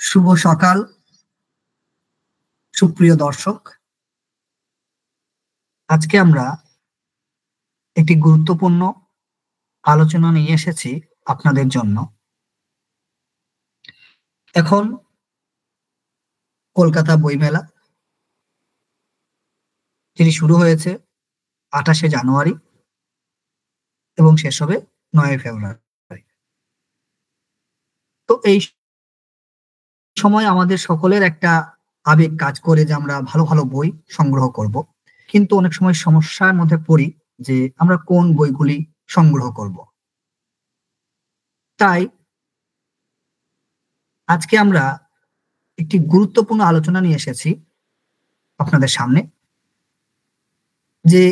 শুভ সকাল সুপ্রিয় দর্শক। আজকে আমরা একটি গুরুত্বপূর্ণ আলোচনা নিয়ে এসেছি আপনাদের জন্য। এখন কলকাতা বইমেলা, যেটি শুরু হয়েছে 28শে জানুয়ারি এবং শেষ হবে 9 ফেব্রুয়ারি। তো এই সময় আমাদের সকলের একটা আবেগ কাজ করে যে আমরা ভালো ভালো বই সংগ্রহ করব, কিন্তু অনেক সময় সমস্যার মধ্যে পড়ি যে আমরা কোন বইগুলি সংগ্রহ করব। তাই আজকে আমরা একটি গুরুত্বপূর্ণ আলোচনা নিয়ে এসেছি আপনাদের সামনে, যে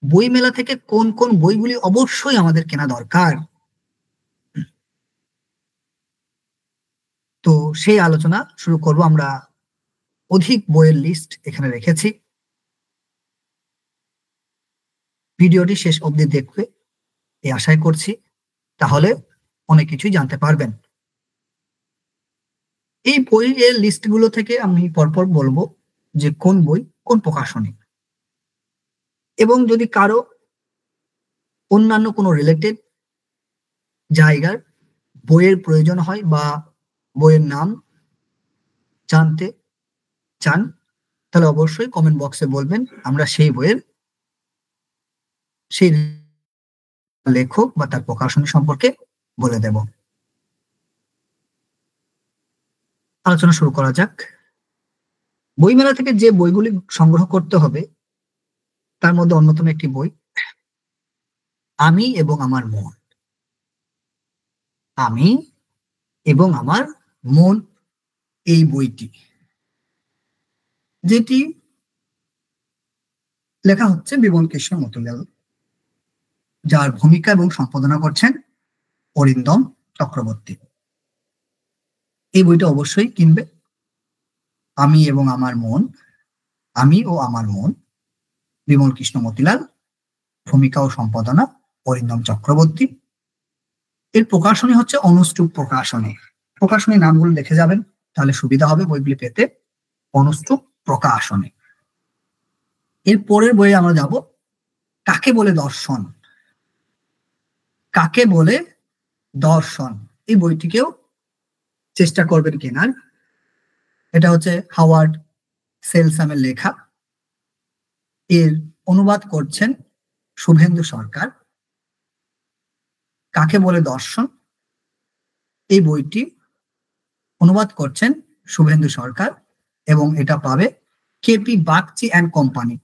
বই মেলা থেকে কোন কোন বইগুলি অবশ্যই আমাদের কেনা দরকার। তো সেই আলোচনা শুরু করব। আমরা অধিক বইয়ের লিস্ট এখানে রেখেছি, ভিডিওটি শেষ অবধি দেখবে এই আশায় করছি, তাহলে অনেক কিছুই জানতে পারবেন। এই বইয়ের লিস্টগুলো থেকে আমি পরপর বলবো যে কোন বই কোন প্রকাশনী, এবং যদি কারো অন্যান্য কোনো রিলেটেড জায়গার বইয়ের প্রয়োজন হয় বা বইয়ের নাম জানতে চান, তাহলে অবশ্যই কমেন্ট বক্সে বলবেন, আমরা সেই বইয়ের সেই লেখক বা তার প্রকাশনী সম্পর্কে বলে দেব। আলোচনা শুরু করা যাক। বইমেলা থেকে যে বইগুলি সংগ্রহ করতে হবে তার মধ্যে অন্যতম একটি বই আমি এবং আমার মন। আমি এবং আমার মন, এই বইটি, যেটি লেখা হচ্ছে বিমল কৃষ্ণ মতিলাল, যার ভূমিকা এবং সম্পাদনা করছেন অরিন্দম চক্রবর্তী। এই বইটা অবশ্যই কিনবে। আমি এবং আমার মন, আমি ও আমার মন, বিমল কৃষ্ণ মতিলাল, ভূমিকা ও সম্পাদনা অরিন্দম চক্রবর্তী। এর প্রকাশনী হচ্ছে অনুষ্টুপ প্রকাশনী। প্রকাশনী নামগুলো দেখে যাবেন, তাহলে সুবিধা হবে বইগুলি পেতে। অনুষ্টুপ প্রকাশনী। এর পরের বইয়ে আমরা যাব কাকে বলে দর্শন। কাকে বলে দর্শন, এই বইটিকেও চেষ্টা করবেন কেনার। এটা হচ্ছে হাওয়ার্ড সেলসামের লেখা। এর অনুবাদ করছেন শুভেন্দু সরকার। কাকে বলে দর্শন, এই বইটি অনুবাদ করছেন শুভেন্দু সরকার, এবং এটা পাবে কেপি বাগচি অ্যান্ড কোম্পানি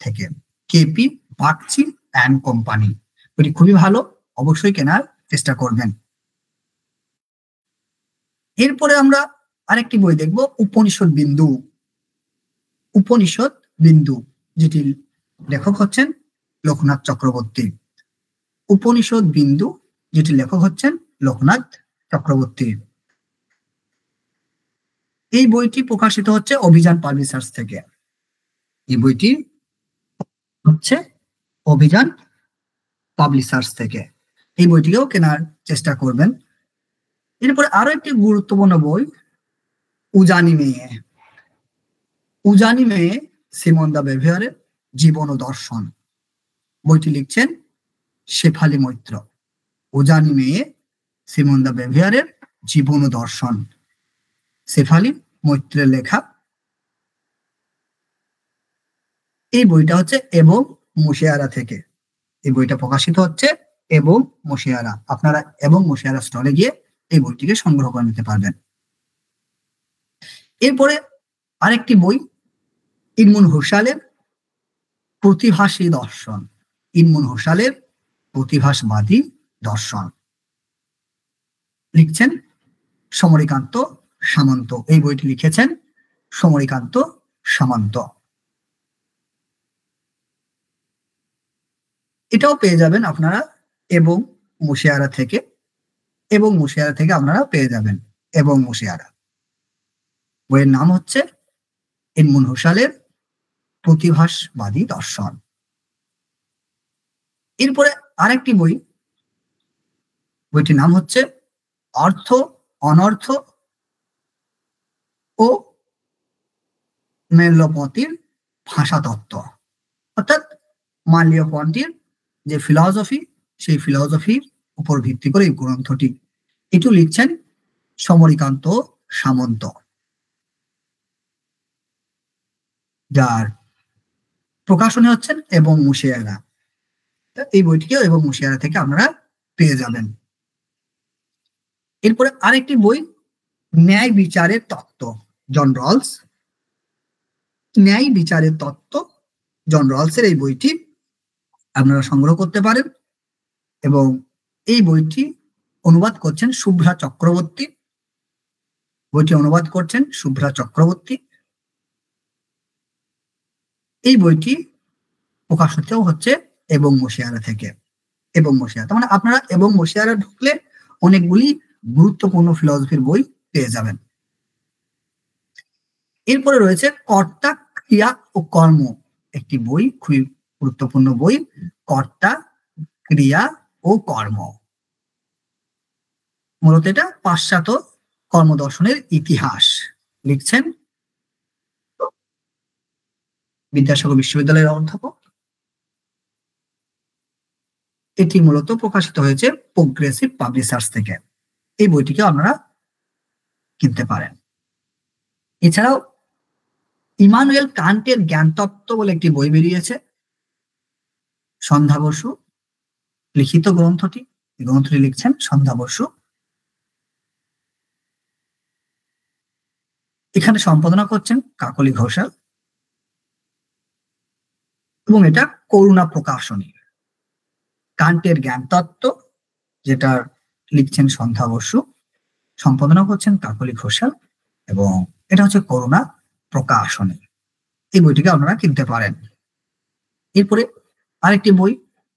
থেকে। কেপি বাগচি অ্যান্ড কোম্পানি, বইটি খুবই ভালো, অবশ্যই কেনার চেষ্টা করবেন। এরপরে আমরা আরেকটি বই দেখব, উপনিষদ বিন্দু। উপনিষদ বিন্দু, যেটি লেখক হচ্ছেন লোকনাথ চক্রবর্তী। উপনিষদ বিন্দু, যেটি লেখক হচ্ছেন লোকনাথ চক্রবর্তী। এই বইটি প্রকাশিত হচ্ছে অভিযান পাবলিশার্স থেকে। এই বইটি হচ্ছে অভিযান পাবলিশার্স থেকে। এই বইটিকেও কেনার চেষ্টা করবেন। এরপরে আরো একটি গুরুত্বপূর্ণ বই, উজানি মেয়ে। উজানি মেয়ে সিমন দা বেভিয়ারের জীবন ও দর্শন। বইটি লিখছেন শেফালি মৈত্র। উজানি মেয়ে সিমন দা বেভিয়ারের জীবন ও দর্শন, শেফালি মৈত্রের লেখা। এই বইটা হচ্ছে এবং মুশিয়ারা থেকে। এই বইটা প্রকাশিত হচ্ছে এবং মুশিয়ারা। আপনারা এবং মুশিয়ারা স্টলে গিয়ে এই বইটিকে সংগ্রহ করে নিতে পারবেন। এরপরে আরেকটি বই, ইলমুন হুসালের প্রতিভাসী দর্শন। ইলমুন হুসালের প্রতিভাসবাদী দর্শন, লিখছেন সমরিকান্ত সামন্ত। এই বইটি লিখেছেন সমরিকান্ত সামন্ত। এটাও পেয়ে যাবেন আপনারা এবং মুশিয়ারা থেকে। এবং মুশিয়ারা থেকে আপনারা পেয়ে যাবেন এবং মুশিয়ারা। বইয়ের নাম হচ্ছে ইলমুন হুসালের প্রতিভাসবাদী দর্শন। এরপরে আরেকটি বই, বইটির নাম হচ্ছে অর্থ অনর্থ ও মেরলেপন্থীর ভাষাতত্ত্ব, অর্থাৎ মার্লেয়-পন্থীর যে ফিলসফি, সেই ফিলসফির উপর ভিত্তি করে এই গ্রন্থটি। এটি লিখছেন সমরীকান্ত সামন্ত, যার প্রকাশনী হচ্ছেন এবং মুশিয়ারা। এই বইটিকেও এবং মুশিয়ারা থেকে আপনারা পেয়ে যাবেন। এরপরে আরেকটি বই, ন্যায় বিচারের তত্ত্ব, জন রলস। ন্যায় বিচারের তত্ত্ব, জন রলসের এই বইটি আপনারা সংগ্রহ করতে পারেন এবং এই বইটি অনুবাদ করছেন শুভ্রা চক্রবর্তী। বইটি অনুবাদ করছেন শুভ্রা চক্রবর্তী। এই বইটি প্রকাশিত হচ্ছে এবং মুশিয়ারা থেকে। এবং মুশিয়ারা, তার মানে আপনারা এবং মুশিয়ারা ঢুকলে অনেকগুলি গুরুত্বপূর্ণ ফিলসফির বই পেয়ে যাবেন। এরপরে রয়েছে কর্তা, ক্রিয়া ও কর্ম, একটি বই, খুবই গুরুত্বপূর্ণ বই, কর্তা, ক্রিয়া ও কর্ম। মূলত এটা পাশ্চাত্য কর্মদর্শনের ইতিহাস, লিখছেন বিদ্যাসাগর বিশ্ববিদ্যালয়ের অধ্যাপক। এটি মূলত প্রকাশিত হয়েছে প্রোগ্রেসিভ পাবলিশার্স থেকে। এই বইটিকে আপনারা কিনতে পারেন। এছাড়াও ইমানুয়েল কান্টের জ্ঞানতত্ত্ব বলে একটি বই বেরিয়েছে, সন্ধ্যা বসু লিখিত গ্রন্থটি। এই গ্রন্থটি লিখছেন সন্ধ্যা বসু। এখানে সম্পাদনা করছেন কাকলি ঘোষাল এবং এটা করুণা প্রকাশনী। কান্টের জ্ঞানতত্ত্ব, যেটা লিখছেন সন্ধ্যা বসু, সম্পাদনা করছেন কাকলি ঘোষাল এবং এটা হচ্ছে করুণা প্রকাশনী। এই বইটিকে আপনারা কিনতে পারেন। এরপরে আরেকটি বই,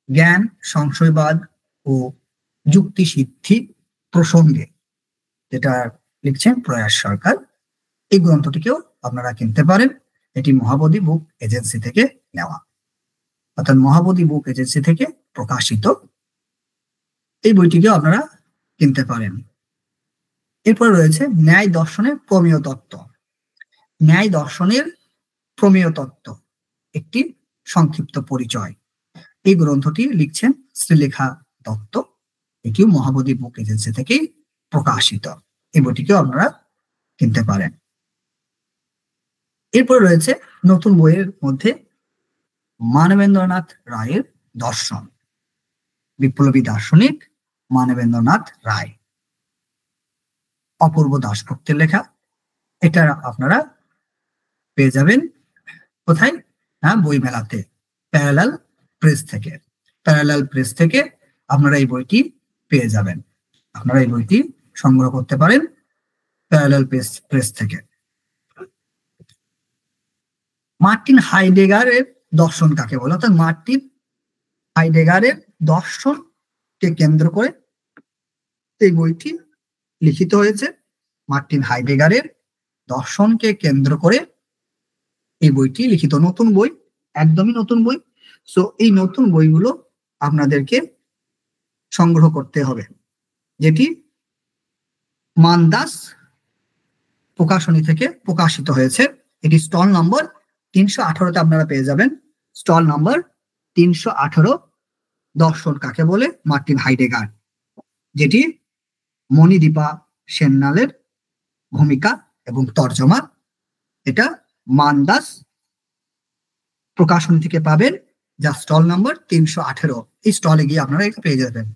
জ্ঞান, সংশয়বাদ ও যুক্তি সিদ্ধি প্রসঙ্গে, যেটা লিখছেন প্রয়াস সরকার। এই গ্রন্থটিকেও আপনারা কিনতে পারেন। এটি মহাবোধি বুক এজেন্সি থেকে নেওয়া, অর্থাৎ মহাবোধি বুক এজেন্সি থেকে প্রকাশিত। এই বইটিকেও আপনারা কিনতে পারেন। এরপরে রয়েছে ন্যায় দর্শনের প্রমেয় তত্ত্ব। ন্যায় দর্শনের প্রমেয় তত্ত্ব একটি সংক্ষিপ্ত পরিচয়। এই গ্রন্থটি লিখছেন শ্রীলেখা দত্ত। এটিও মহাবোধি বুক এজেন্সি থেকে প্রকাশিত। এই বইটিকেও আপনারা কিনতে পারেন। এরপরে রয়েছে নতুন বইয়ের মধ্যে মানবেন্দ্রনাথ রায়ের দর্শন, বিপ্লবী দার্শনিক মানবেন্দ্রনাথ রায়, অপূর্ব দাশগুপ্তের লেখা। এটা আপনারা পেয়ে যাবেন কোথায়? হ্যাঁ, বই মেলাতে, প্যারালাল প্রেস থেকে। প্যারালাল প্রেস থেকে আপনারা এই বইটি পেয়ে যাবেন। আপনারা এই বইটি সংগ্রহ করতে পারেন প্যারালাল প্রেস থেকে। মার্টিন হাইডেগারের দর্শন কাকে বলে, অর্থাৎ মার্টিন হাইডেগারের দর্শনকে কেন্দ্র করে এই বইটি লিখিত হয়েছে। মার্টিন হাইডেগারের দর্শনকে কেন্দ্র করে এই বইটি লিখিত, নতুন বই, একদমই নতুন বই। সো এই নতুন বইগুলো আপনাদেরকে সংগ্রহ করতে হবে, যেটি মানদাস প্রকাশনী থেকে প্রকাশিত হয়েছে। এটি স্টল নম্বর 318-তে আপনারা পেয়ে যাবেন। স্টল নম্বর 318, দর্শন কাকে বলে, মার্টিন হাইডেগার, যেটি মণিদীপা সেননালের ভূমিকা এবং তর্জমা। এটা মানদাস প্রকাশনী থেকে পাবেন, যা স্টল নম্বর 318। এই স্টলে গিয়ে আপনারা এটা পেয়ে যাবেন।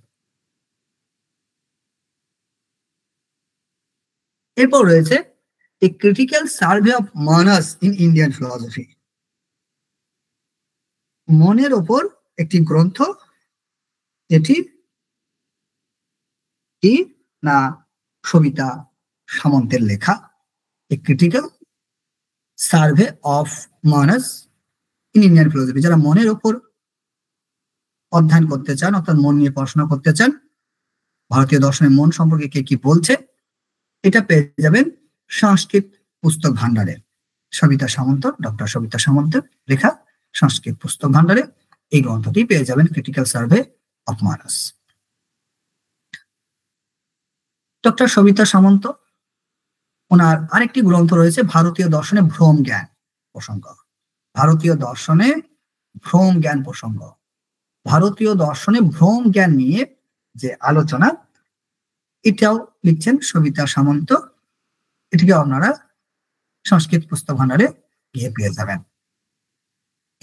এরপর রয়েছে a critical survey of Manas in Indian philosophy, মনের ওপর একটি গ্রন্থ, যেটি কি না সবিতা সামন্তের লেখা। A critical survey of Manas in Indian philosophy, যারা মনের ওপর অধ্যয়ন করতে চান, অর্থাৎ মন নিয়ে পড়াশোনা করতে চান, ভারতীয় দর্শনের মন সম্পর্কে কে কি বলছে, এটা পেয়ে যাবেন সংস্কৃত পুস্তক ভান্ডারে। সবিতা সামন্ত, ডক্টর সবিতা সামন্তের লেখা সংস্কৃত পুস্তক ভান্ডারে এই গ্রন্থটি পেয়ে যাবেন, critical survey of Manas. Doctor Sabita Samanta ওনার আরেকটি গ্রন্থ রয়েছে ভারতীয় দর্শনে ভ্রম জ্ঞান প্রসঙ্গ। ভারতীয় দর্শনে ভ্রম জ্ঞান প্রসঙ্গ, ভারতীয় দর্শনে ভ্রম জ্ঞান নিয়ে যে আলোচনা, এটাও লিখছেন সবিতা সামন্ত। এটিকে আপনারা সংস্কৃত পুস্তক ভান্ডারে গিয়ে পেয়ে যাবেন।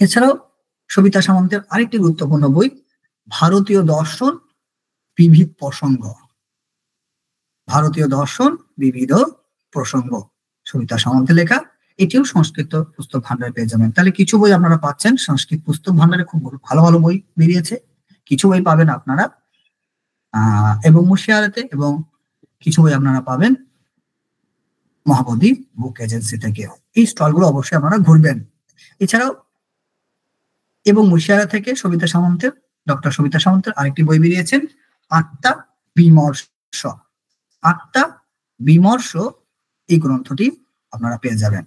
এছাড়াও সবিতা সামন্তের আরেকটি গুরুত্বপূর্ণ বই ভারতীয় দর্শন বিবিধ প্রসঙ্গ, ভারতীয় দর্শন বিবিধ প্রসঙ্গ, সবিতা সামন্তের লেখা। এটিও সংস্কৃত পুস্তক ভান্ডারে পেয়ে যাবেন। তাহলে কিছু বই আপনারা পাচ্ছেন সংস্কৃত পুস্তক ভান্ডারে, খুব ভালো ভালো বই বেরিয়েছে। কিছু বই পাবেন আপনারা এবং মুশিয়ারাতে, এবং কিছু বই আপনারা পাবেন মহাবোধি বুক এজেন্সি থেকে। এই স্টলগুলো অবশ্যই আপনারা ঘুরবেন। এছাড়াও এবং মুশিয়ারা থেকে সবিতা সামন্তের, ডক্টর সবিতা সামন্তের আরেকটি বই বেরিয়েছেন আত্মা বিমর্ষ। আত্মা বিমর্ষ এই গ্রন্থটি আপনারা পেয়ে যাবেন।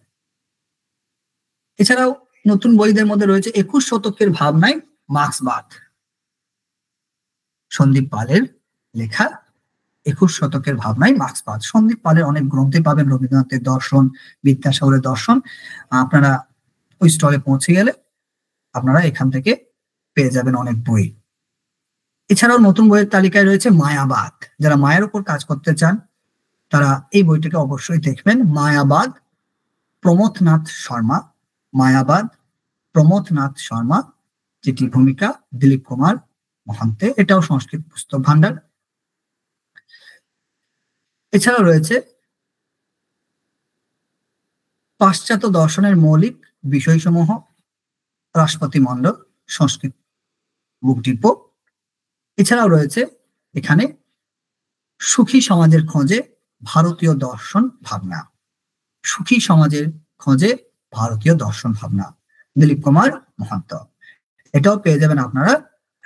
এছাড়াও নতুন বইদের মধ্যে রয়েছে 21 শতকের ভাবনায় মার্ক্সবাদ, সন্দীপ পালের লেখা 21 শতকের ভাবনায় মার্ক্সবাদ। সন্দীপ পালের অনেক গ্রন্থে পাবেন, রবীন্দ্রনাথের দর্শন, বিদ্যাসাগরের দর্শন। আপনারা ওই স্টলে পৌঁছে গেলে আপনারা এখান থেকে পেয়ে যাবেন অনেক বই। এছাড়াও নতুন বইয়ের তালিকায় রয়েছে মায়াবাদ। যারা মায়ের উপর কাজ করতে চান তারা এই বইটিকে অবশ্যই দেখবেন। মায়াবাদ, প্রমথনাথ শর্মা, মায়াবাদ প্রমথনাথ শর্মা, যেটি ভূমিকা দিলীপ কুমার মহান্তে। এটাও সংস্কৃত পুস্তক ভান্ডার। এছাড়াও রয়েছে পাশ্চাত্য দর্শনের মৌলিক বিষয়সমূহ, রাষ্ট্রপতি মণ্ডল, সংস্কৃত বুক ডিপো। এছাড়াও রয়েছে এখানে সুখী সমাজের খোঁজে ভারতীয় দর্শন ভাবনা, সুখী সমাজের খোঁজে ভারতীয় দর্শন ভাবনা, দিলীপ কুমার মহান্ত। এটাও পেয়ে যাবেন আপনারা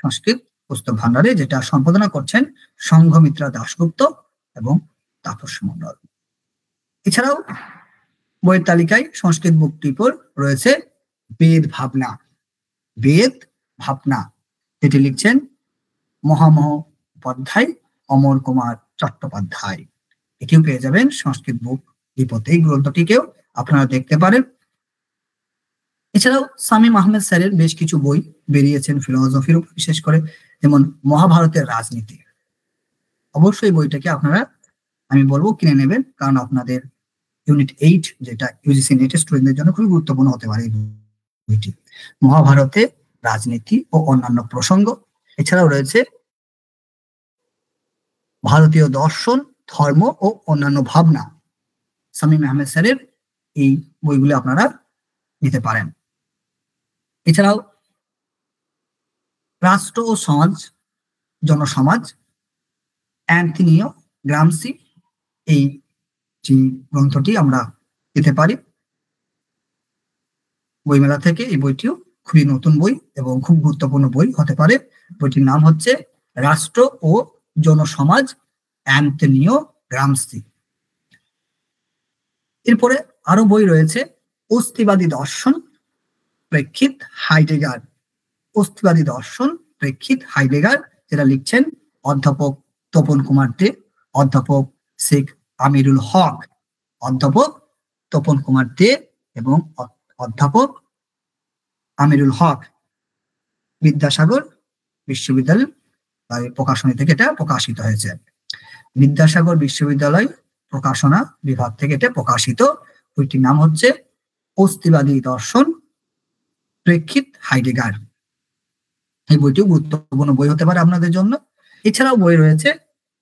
সংস্কৃত পুস্তক ভান্ডারে, যেটা সম্পাদনা করছেন সংঘমিত্রা দাশগুপ্ত এবং তাপস মণ্ডল। এছাড়াও বইয়ের তালিকায় সংস্কৃত বুক ডিপোর রয়েছে বেদ ভাবনা, বেদ ভাবনা, যেটি লিখছেন মহামহোপাধ্যায় অমর কুমার চট্টোপাধ্যায়। এটিও পেয়ে যাবেন সংস্কৃত বুক ডিপোতে। এই গ্রন্থটিকেও আপনারা দেখতে পারেন। এছাড়াও শামীম আহমেদ স্যারের বেশ কিছু বই বেরিয়েছেন ফিলোসফির উপর, বিশেষ করে যেমন মহাভারতের রাজনীতি। অবশ্যই বইটাকে আপনারা, আমি বলবো, কিনে নেবেন, কারণ আপনাদের ইউনিট 8 যেটা ইউজিসি নেট স্টুডেন্টদের জন্য খুবই গুরুত্বপূর্ণ হতে পারে এই বইটি। মহাভারতে রাজনীতি ও অন্যান্য প্রসঙ্গ। এছাড়াও রয়েছে ভারতীয় দর্শন, ধর্ম ও অন্যান্য ভাবনা। শামীম আহমেদ স্যারের এই বইগুলো আপনারা নিতে পারেন। এছাড়াও রাষ্ট্র ও সমাজ, জনসমাজ, অ্যান্থনিও গ্রামসি, এই যে গ্রন্থটি আমরা পেতে পারি বইমেলা থেকে। এই বইটিও খুবই নতুন বই এবং খুব গুরুত্বপূর্ণ বই হতে পারে। বইটির নাম হচ্ছে রাষ্ট্র ও জনসমাজ, অ্যান্থনিও গ্রামসি। এরপরে আরো বই রয়েছে অস্তিবাদী দর্শন, প্রেক্ষিত হাইডেগার, অস্তিবাদী দর্শন প্রেক্ষিত হাইডেগার, যেটা লিখছেন অধ্যাপক তপন কুমার দে, অধ্যাপক শেখ আমিরুল হক, অধ্যাপক তপন কুমার দে এবং অধ্যাপক আমিরুল হক। বিদ্যাসাগর বিশ্ববিদ্যালয় প্রকাশনী থেকে এটা প্রকাশিত হয়েছে। বিদ্যাসাগর বিশ্ববিদ্যালয় প্রকাশনা বিভাগ থেকে এটা প্রকাশিত। বইটির নাম হচ্ছে অস্তিবাদী দর্শন প্রেক্ষিত হাইডেগার। এই বইটিও গুরুত্বপূর্ণ বই হতে পারে আপনাদের জন্য। এছাড়াও বই রয়েছে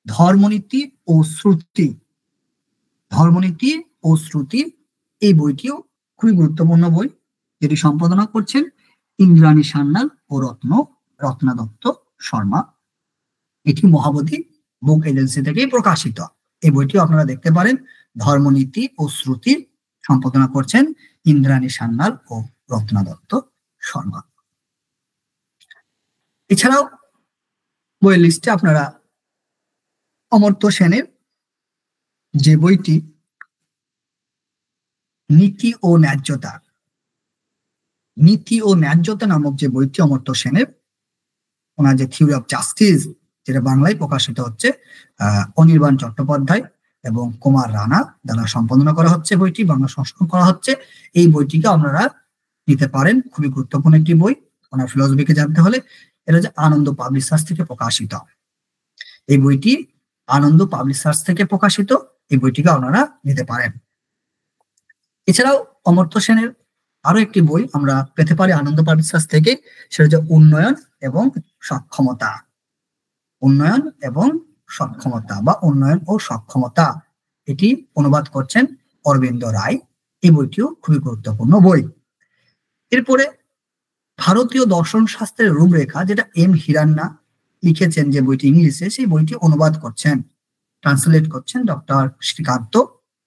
ধর্মনীতি ও শ্রুতি, ধর্মনীতি ও শ্রুতি। এই বইটিও খুবই গুরুত্বপূর্ণ বই, যেটি সম্পাদনা করছেন ইন্দ্রাণী সান্যাল ও রত্না দত্ত শর্মা। এটি মহাবোধি বুক এজেন্সি থেকে প্রকাশিত। এই বইটিও আপনারা দেখতে পারেন। ধর্মনীতি ও শ্রুতি সম্পাদনা করছেন ইন্দ্রাণী সান্যাল ও রত্না দত্ত শর্মা। এছাড়াও বইয়ের লিস্টে আপনারা অমর্ত্য সেনের যে বইটি নীতি ও ন্যায্যতা, নীতি ও ন্যায্যতা নামক যে বইটি অমর্ত্য সেনের, ওনার যে থিওরি অফ জাস্টিস, যেটা বাংলায় প্রকাশিত হচ্ছে অনির্বাণ চট্টোপাধ্যায়, এবং কুমার রানা দ্বারা সম্পাদনা করা হচ্ছে, বইটি বাংলা সংস্করণ করা হচ্ছে। এই বইটিকে আপনারা নিতে পারেন, খুবই গুরুত্বপূর্ণ একটি বই ওনার ফিলোসফিকে জানতে হলে। এটা হচ্ছে আনন্দ পাবলিশার্স থেকে প্রকাশিত। এই বইটি আনন্দ পাবলিশার্স থেকে প্রকাশিত, এই বইটিকে আপনারা নিতে পারেন। এছাড়াও অমর্ত্য সেনের আরো একটি বই আমরা পেতে পারি আনন্দ পাবলিশার্স থেকে, সেটা হচ্ছে উন্নয়ন এবং সক্ষমতা। উন্নয়ন এবং সক্ষমতা বা উন্নয়ন ও সক্ষমতা, এটি অনুবাদ করছেন অরবিন্দ রায়। এই বইটিও খুবই গুরুত্বপূর্ণ বই। এরপরে ভারতীয় দর্শন শাস্ত্রের রূপরেখা, যেটা এম হিরান্না লিখেছেন যে বইটি ইংলিশে, সেই বইটি অনুবাদ করছেন, ট্রান্সলেট করছেন ডক্টর শ্রীকান্ত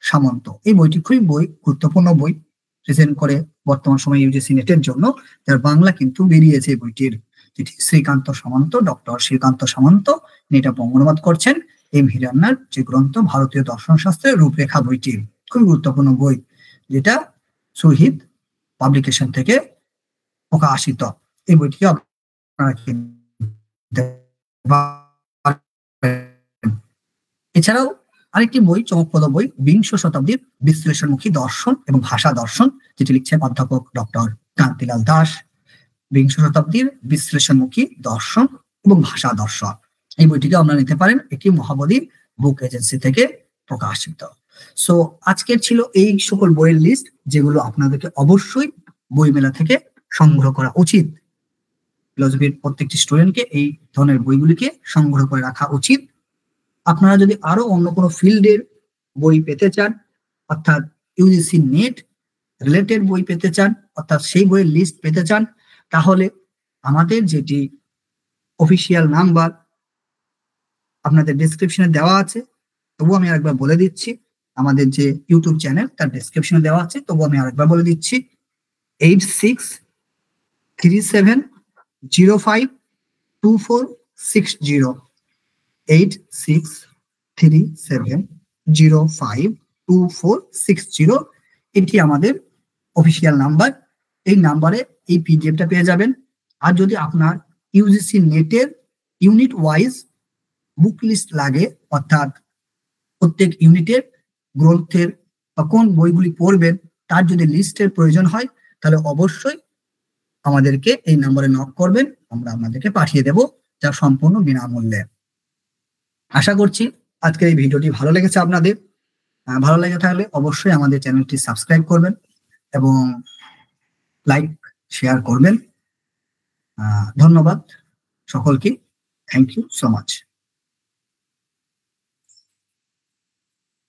সামন্ত। এই বইটি খুবই গুরুত্বপূর্ণ বই, প্রেজেন্ট করে বর্তমান সময় ইউজিসি নেটের জন্য, যার বাংলা কিন্তু বেরিয়েছে এই বইটির, যেটি শ্রীকান্ত সামন্ত, ডক্টর শ্রীকান্ত সামন্ত এটা অনুবাদ করছেন। এম হিরান্নার যে গ্রন্থ ভারতীয় দর্শন শাস্ত্রের রূপরেখা, বইটি খুবই গুরুত্বপূর্ণ বই, যেটা সুহিত পাবলিকেশন থেকে প্রকাশিত। এই বইটিকে আপনারা কিনতে পারেন। এছাড়াও আরেকটি বই, চমকপ্রদ বই, বিংশ শতাব্দীর বিশ্লেষণমুখী দর্শন এবং ভাষা দর্শন, যেটি লিখছেন অধ্যাপক ডক্টর কান্তিলাল দাস। বিংশ শতাব্দীর বিশ্লেষণমুখী দর্শন এবং ভাষা দর্শন, এই বইটিকে আপনারা নিতে পারেন, এটি মহাবোধি বুক এজেন্সি থেকে প্রকাশিত। সো আজকের ছিল এই সকল বইয়ের লিস্ট, যেগুলো আপনাদেরকে অবশ্যই বইমেলা থেকে সংগ্রহ করা উচিত। ফিলোসফির প্রত্যেকটি স্টুডেন্টকে এই ধরনের বইগুলিকে সংগ্রহ করে রাখা উচিত। আপনারা যদি আরো অন্য কোনো ফিল্ডের বই পেতে চান, অর্থাৎ ইউজিসি নেট রিলেটেড বই পেতে চান, অর্থাৎ সেই বইয়ের লিস্ট পেতে চান, তাহলে আমাদের যেটি অফিসিয়াল নাম্বার আপনাদের ডেসক্রিপশনে দেওয়া আছে, তবু আমি আরেকবার বলে দিচ্ছি, আমাদের যে ইউটিউব চ্যানেল তার ডেসক্রিপশনে দেওয়া আছে, তবু আমি আরেকবার বলে দিচ্ছি, 8637052460, 8637052460, এটি আমাদের অফিসিয়াল নাম্বার। এই নাম্বারে এই পিডিএফটা পেয়ে যাবেন। আর যদি আপনার ইউজিসি নেটের ইউনিট ওয়াইজ বুক লিস্ট লাগে, অর্থাৎ প্রত্যেক ইউনিটের গ্রন্থের বা কোন বইগুলি পড়বেন তার যদি লিস্টের প্রয়োজন হয়, তাহলে অবশ্যই আমাদেরকে এই নাম্বারে নক করবেন, আমরা আপনাদেরকে পাঠিয়ে দেব, যা সম্পূর্ণ বিনামূল্যে। আশা করছি আজকের এই ভিডিওটি ভালো লেগেছে আপনাদের। ভালো লেগে থাকলে অবশ্যই আমাদের চ্যানেলটি সাবস্ক্রাইব করবেন এবং লাইক শেয়ার করবেন। ধন্যবাদ সকলকে, থ্যাংক ইউ সো মাচ।